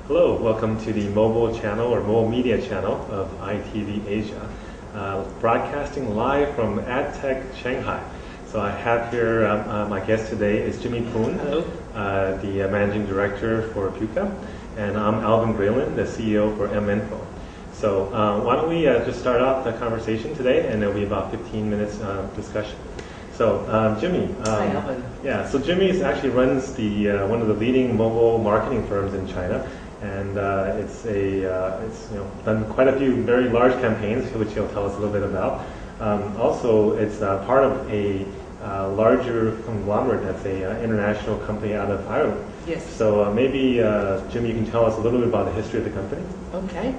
Hello, welcome to the mobile channel or mobile media channel of iTV-Asia, broadcasting live from AdTech Shanghai. So I have here, my guest today is Jimmy Poon, the Managing Director for Puka, and I'm Alvin Graylin, the CEO for MInfo. So why don't we just start off the conversation today, and it'll be about 15 minutes discussion. So Jimmy, hi Alvin. Yeah, so Jimmy actually runs the one of the leading mobile marketing firms in China. And it's done quite a few very large campaigns, which he'll tell us a little bit about. Also, it's part of a larger conglomerate that's a international company out of Ireland. Yes. So maybe, Jim, you can tell us a little bit about the history of the company. Okay.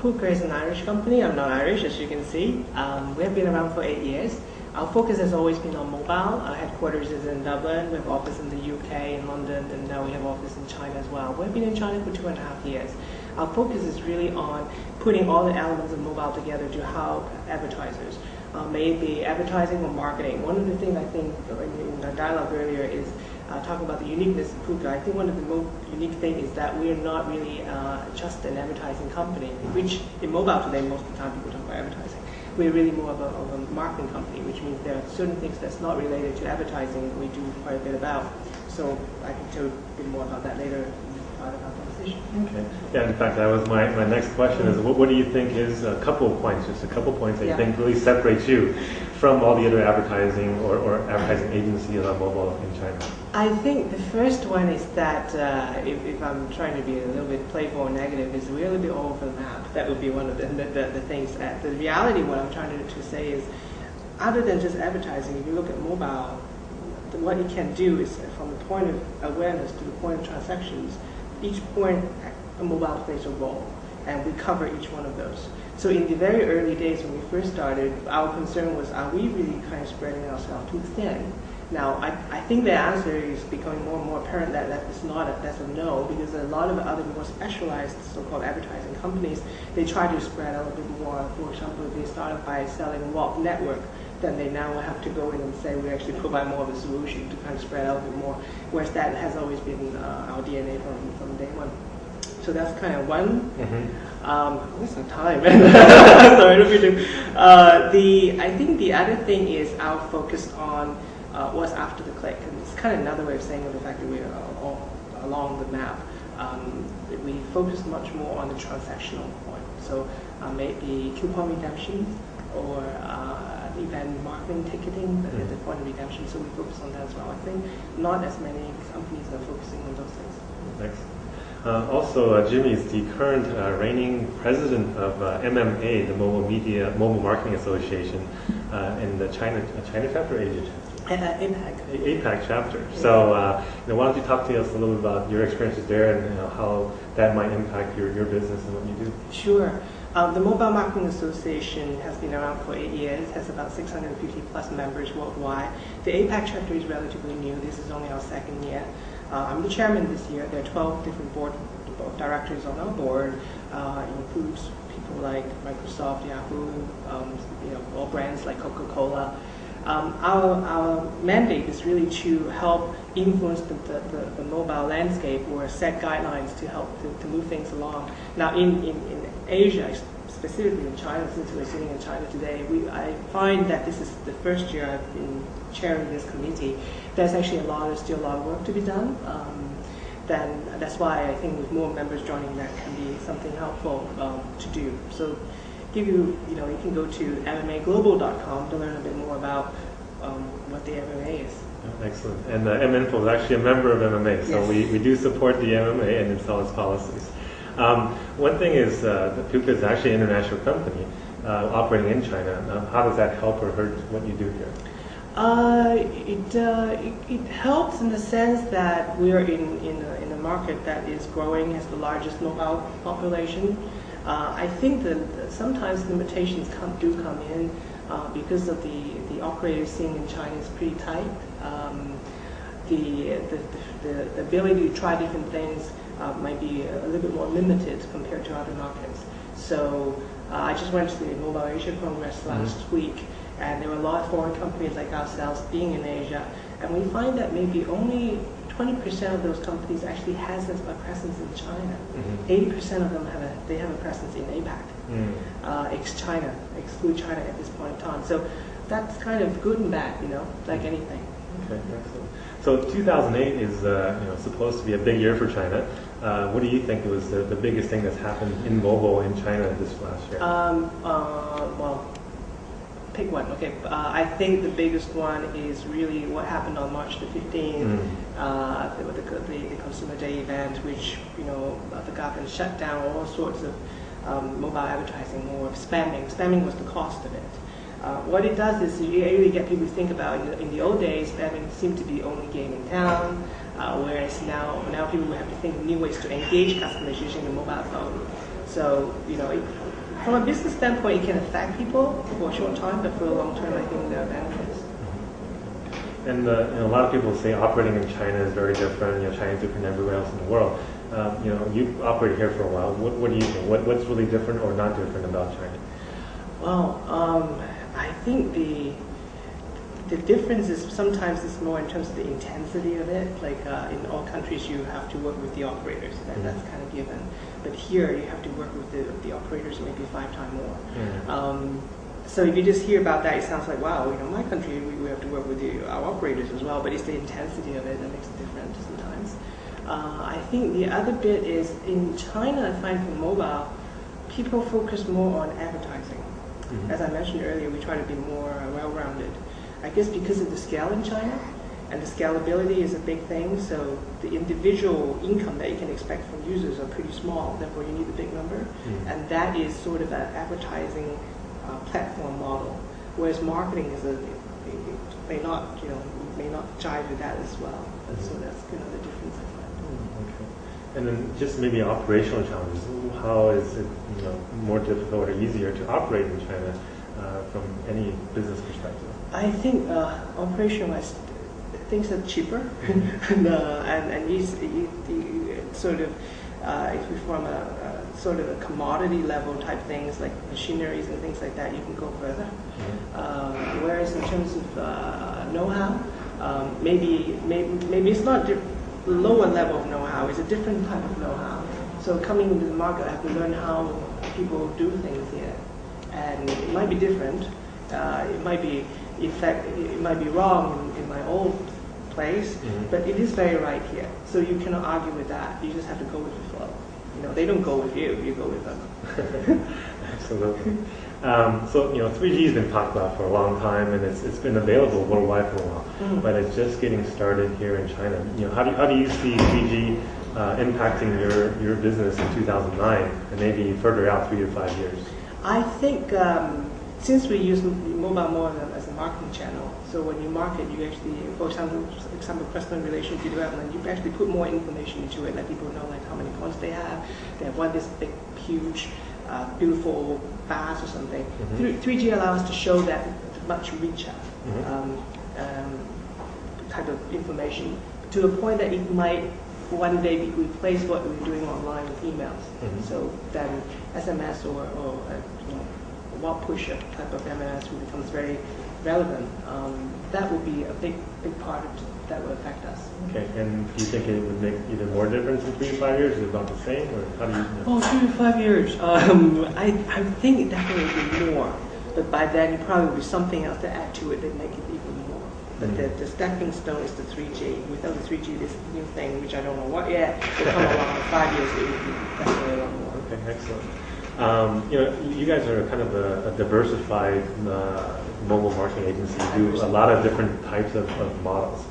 Puka is an Irish company. I'm not Irish, as you can see. We have been around for 8 years. Our focus has always been on mobile. Our headquarters is in Dublin. We have office in the UK, in London, and now we have office in China as well. We've been in China for 2.5 years. Our focus is really on putting all the elements of mobile together to help advertisers, may it be advertising or marketing. One of the things I think in our dialogue earlier is talking about the uniqueness of Puka. I think one of the most unique things is that we are not really just an advertising company, which in mobile today, most of the time people talk about advertising. We're really more of a marketing company, which means there are certain things that's not related to advertising we do quite a bit about. So I can tell you a bit more about that later in part of our conversation. Okay. Yeah, in fact, that was my next question is what do you think is a couple of points that you think really separates you from all the other advertising or advertising agencies on mobile in China? I think the first one is that if I'm trying to be a little bit playful or negative, is we're a little bit all over the map. That would be one of the things. The reality, what I'm trying to say is, other than just advertising, if you look at mobile, what it can do is from the point of awareness to the point of transactions, each point a mobile plays a role, and we cover each one of those. So in the very early days when we first started, our concern was, are we really kind of spreading ourselves too thin? Now, I think the answer is becoming more and more apparent that that's a no, because a lot of other more specialized so-called advertising companies, they try to spread out a bit more. For example, if they started by selling WAP network, then they now have to go in and say we actually provide more of a solution to kind of spread out a bit more, whereas that has always been our DNA from day one. So that's kind of one. What's the time? Sorry, I think the other thing is our focus on what's after the click, and it's kind of another way of saying the fact that we are all along the map. We focus much more on the transactional point. So maybe coupon redemption or event marketing ticketing at the point of redemption. So we focus on that as well. I think not as many companies are focusing on those things. Thanks. Also, Jimmy is the current reigning president of MMA, the Mobile Marketing Association, in the China chapter, Asia chapter? APAC chapter. Yeah. So, why don't you talk to us a little bit about your experiences there and how that might impact your business and what you do? Sure. The Mobile Marketing Association has been around for 8 years, has about 650 plus members worldwide. The APAC chapter is relatively new. This is only our second year. I'm the chairman this year. There are 12 different board of directors on our board. Includes people like Microsoft, Yahoo, all brands like Coca-Cola. Our mandate is really to help influence the mobile landscape or set guidelines to help to move things along. Now in Asia, specifically in China, since we're sitting in China today, I find that this is the first year I've been chairing this committee. There's actually still a lot of work to be done. Then that's why I think with more members joining, that can be something helpful to do. So you can go to MMAglobal.com to learn a bit more about what the MMA is. Excellent. And MInfo is actually a member of MMA, so yes. we do support the MMA and its policies. One thing is that Puka is actually an international company operating in China. How does that help or hurt what you do here? It helps in the sense that we are in a market that is growing, has the largest mobile population. I think that sometimes limitations do come in because of the operator scene in China is pretty tight. The ability to try different things might be a little bit more limited compared to other markets. So I just went to the Mobile Asia Congress last week, and there were a lot of foreign companies like ourselves being in Asia, and we find that maybe only 20% of those companies actually has a presence in China. 80% of them have a presence in APAC, ex-China, exclude China at this point in time. So that's kind of good and bad, like anything. Okay, excellent. So 2008 is supposed to be a big year for China. What do you think was the biggest thing that's happened in mobile in China this last year? Well, pick one. Okay, I think the biggest one is really what happened on March the 15th, the Consumer Day event, which the government shut down all sorts of mobile advertising or spamming. Spamming was the cost of it. What it does is you really get people to think about, in the old days, spamming seemed to be only game in town, whereas now people will have to think of new ways to engage customers using the mobile phone. So, from a business standpoint, it can affect people for a short time, but for the long term, I think there are benefits. And a lot of people say operating in China is very different. China is different everywhere else in the world. You've operated here for a while. What do you think? What's really different or not different about China? Well, I think the difference is sometimes it's more in terms of the intensity of it. Like in all countries, you have to work with the operators. That's kind of given. But here, you have to work with the operators maybe 5 times more. So if you just hear about that, it sounds like, wow, my country, we have to work with our operators as well. But it's the intensity of it that makes it different sometimes. I think the other bit is in China, I find for mobile, people focus more on advertising. As I mentioned earlier, we try to be more well-rounded. I guess because of the scale in China, and the scalability is a big thing, so the individual income that you can expect from users are pretty small, therefore you need a big number. And that is sort of an advertising platform model, whereas marketing is may not jive with that as well. So that's the difference I find. Okay. And then just maybe operational challenges. How is it more difficult or easier to operate in China from any business perspective? I think operational-wise, things are cheaper, and you sort of if we form a sort of a commodity level type things like machineries and things like that, you can go further. Whereas in terms of know-how, maybe it's not lower level of know-how, it's a different type of know-how. So coming into the market, I have to learn how people do things here, and it might be different. It might be, in fact, it might be wrong in my old place, but it is very right here. So you cannot argue with that. You just have to go with the flow. They don't go with you; you go with them. Absolutely. So 3G has been talked about for a long time, and it's been available worldwide for a while, but it's just getting started here in China. How do you see 3G impacting your business in 2009 and maybe further out 3 to 5 years? I think since we use mobile more as a marketing channel, so when you market, you actually, for example, customer relationship development, you actually put more information into it, let people know like how many points they have won this big, huge, beautiful bath or something. 3G allows us to show that much richer type of information to a point that it might one day replace what we're doing online with emails. So then SMS or what push type of MS becomes very relevant. That would be a big part of that will affect us. Okay, and do you think it would make even more difference in 3 to 5 years? Is it about the same, or how do you know? Oh, 3 to 5 years. I think it definitely will be more, but by then it probably will be something else to add to it that make it even more. But the stepping stone is the 3G. Without the 3G, this new thing, which I don't know what yet, will come along in 5 years. It will be definitely a lot more. Okay, excellent. You guys are kind of a diversified mobile marketing agency. You do a lot of different types of models.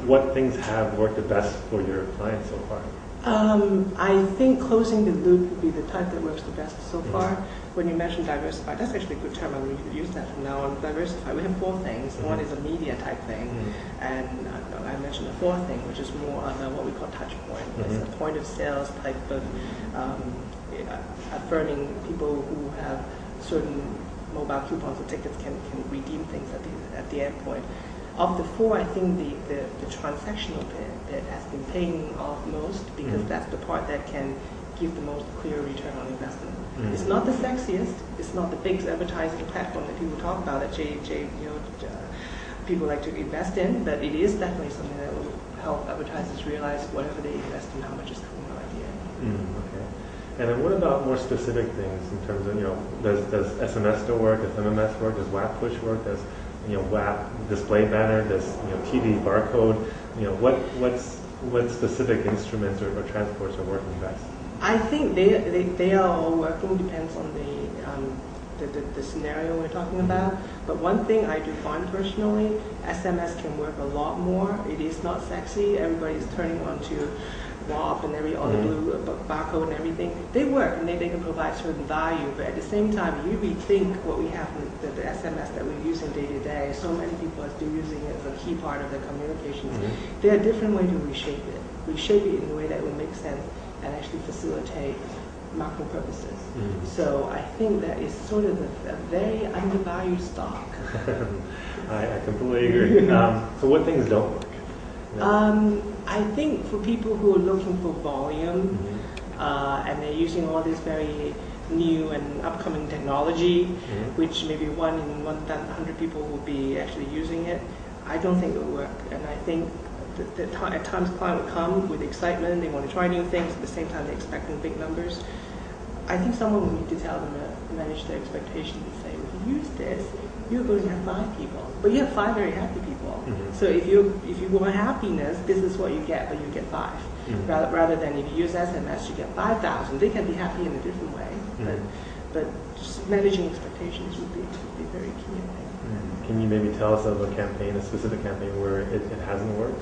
What things have worked the best for your clients so far? I think closing the loop would be the type that works the best so far. When you mentioned diversified, that's actually a good term. I'm going to use that from now on. Diversified, we have 4 things. One is a media type thing, and I mentioned the 4th thing, which is more on what we call touch point. It's a point of sales type of affirming people who have certain mobile coupons or tickets can redeem things at the end point. Of the 4, I think the transactional bit has been paying off most because that's the part that can give the most clear return on investment. It's not the sexiest, it's not the big advertising platform that people talk about that people like to invest in, but it is definitely something that will help advertisers realize whatever they invest in, how much is coming out at the end. Okay. And then what about more specific things in terms of, does SMS still work? Does MMS work? Does WAP push work? Does, WAP display banner? Does, TV barcode? What specific instruments or transports are working best? I think they are all working, depends on the scenario we're talking about. But one thing I do find personally, SMS can work a lot more. It is not sexy. Everybody's turning onto WAP and all the blue barcode and everything. They work and they can provide certain value. But at the same time, you rethink what we have in the SMS that we're using day to day. So many people are still using it as a key part of their communications. There are different ways to reshape it. Reshape it in a way that will make sense and actually facilitate marketing purposes. So I think that is sort of a very undervalued stock. I completely agree. So what things don't work? I think for people who are looking for volume and they're using all this very new and upcoming technology, which maybe 1 in 100 people will be actually using it, I don't think it will work. And I think at times client will come with excitement, they want to try new things, at the same time they're expecting big numbers. I think someone will need to tell them to manage their expectations and say, if you use this, you're going to have 5 people, but you have 5 very happy people. So if you want happiness, this is what you get, but you get 5. Rather than if you use SMS, you get 5,000. They can be happy in a different way, but just managing expectations would be very key, I think. Can you maybe tell us of a specific campaign where it hasn't worked?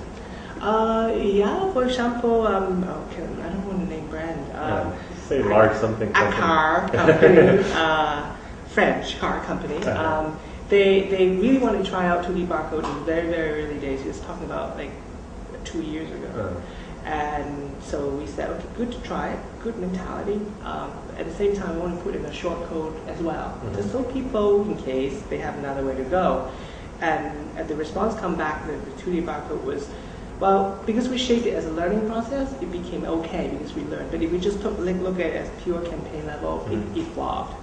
Yeah, for example, I don't want to name brand. Say large something. A car company, French car company. They really want to try out 2D barcode in the very, very early days. He was talking about like 2 years ago. And so we said, okay, good to try it, good mentality. At the same time, we want to put in a short code as well, just so people, in case they have another way to go. And the response come back that the 2D barcode was, well, because we shaped it as a learning process, it became okay because we learned. But if we just look at it as pure campaign level, it flopped.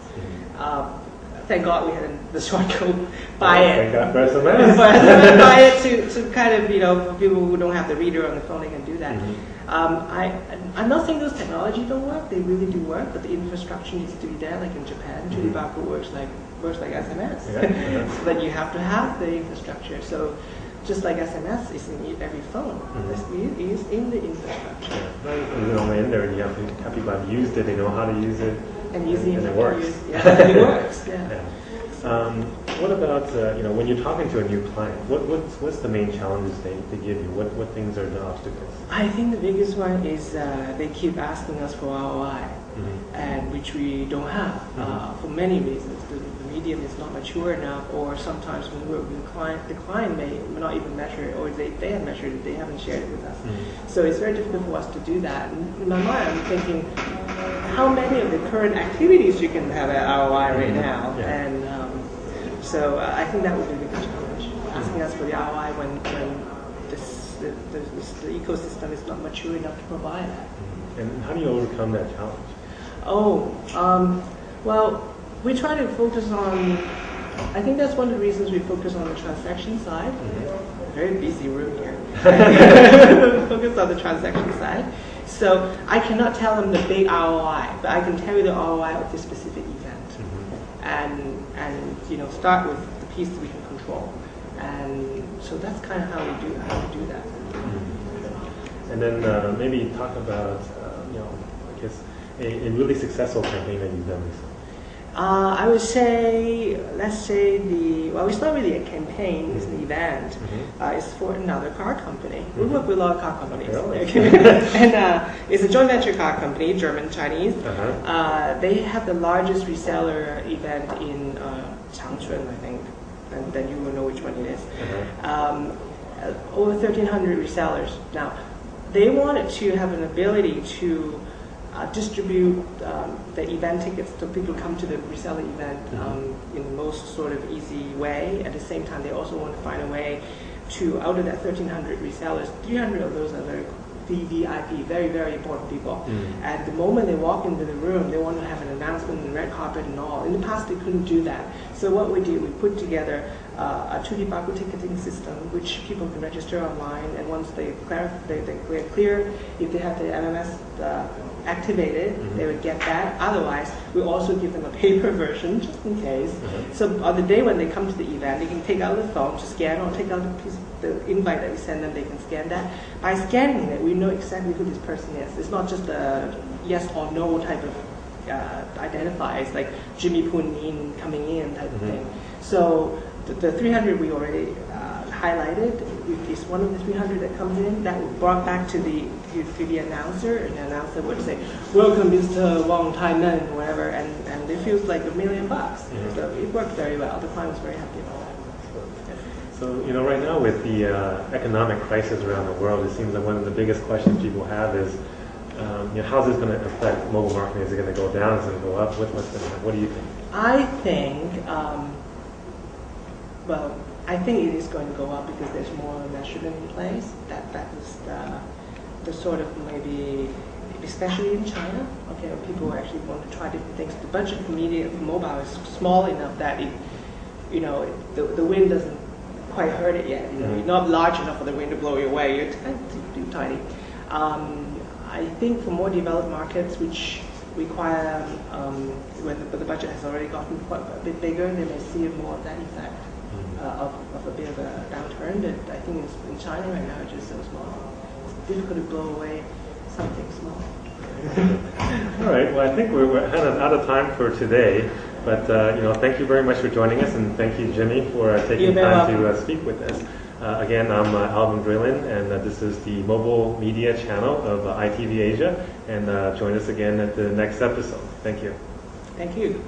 Thank God we had the short code. Buy it. Thank God for SMS. Buy it to kind of, for people who don't have the reader on the phone, they can do that. I'm not saying those technologies don't work. They really do work, but the infrastructure needs to be there. Like in Japan, 2D barcode works like SMS. So that you have to have the infrastructure. So just like SMS is in every phone, it is in the infrastructure. Only in there, you have to have people have used it, they know how to use it, and it works. It works. Yeah. What about when you're talking to a new client? What's the main challenges they give you? What things are the obstacles? I think the biggest one is they keep asking us for ROI, and which we don't have for many reasons. The medium is not mature enough, or sometimes when we work with the client may not even measure it, or they have measured it, they haven't shared it with us. So it's very difficult for us to do that. And in my mind, I'm thinking, how many of the current activities you can have at ROI right now? And so I think that would be the biggest challenge, asking us for the ROI when the ecosystem is not mature enough to provide that. And how do you overcome that challenge? Well, we try to focus on, I think that's one of the reasons we focus on the transaction side. Very busy room here. Focus on the transaction side. So I cannot tell them the big ROI, but I can tell you the ROI of this specific event. And start with the piece that we can control. And so that's kind of how we do that. And then maybe talk about, I guess, a really successful campaign that you've done recently. I would say, it's not really a campaign, it's an event. It's for another car company. We work with a lot of car companies. Really? And it's a joint venture car company, German, Chinese. They have the largest reseller event in Changchun, I think, and then you will know which one it is. Over 1,300 resellers. Now, they wanted to have an ability to distribute the event tickets so people come to the reseller event in the most sort of easy way. At the same time, they also want to find a way to, out of that 1,300 resellers, 300 of those are very VVIP, very, very important people. Mm. And the moment they walk into the room, they want to have an announcement and red carpet and all. In the past, they couldn't do that. So what we did, we put together a 2D barcode ticketing system, which people can register online, and once they're clear, if they have the MMS activated, they would get that. Otherwise, we also give them a paper version, just in case. So on the day when they come to the event, they can take out the phone to scan, or take out the invite that we send them, they can scan that. By scanning it, we know exactly who this person is. It's not just a yes or no type of identifiers, like Jimmy Poon coming in type of thing. So the 300 we already highlighted is one of the 300 that comes in. That was brought back to the announcer, and the announcer would say, "Welcome, Mr. Wong Tai Men," whatever, and it feels like $1 million. So it worked very well. The client was very happy about that. So, right now with the economic crisis around the world, it seems like one of the biggest questions people have is, how's this going to affect mobile marketing? Is it going to go down? Is it going to go up? What do you think? I think, I think it is going to go up because there's more measurement in place. That was the sort of maybe, especially in China, okay, when people actually want to try different things. The budget for media, for mobile is small enough that it, the wind doesn't quite hurt it yet. You're not large enough for the wind to blow you away. You're too tiny. I think for more developed markets, which require, when the budget has already gotten quite a bit bigger, they may see more of that effect of a bit of a downturn. But I think in China right now, it's just so small. It's difficult to blow away something small. All right. Well, I think we're kind of out of time for today. But thank you very much for joining us, and thank you, Jimmy, for taking time to speak with us. Again, I'm Alvin Drillin, and this is the mobile media channel of iTV-Asia. And join us again at the next episode. Thank you. Thank you.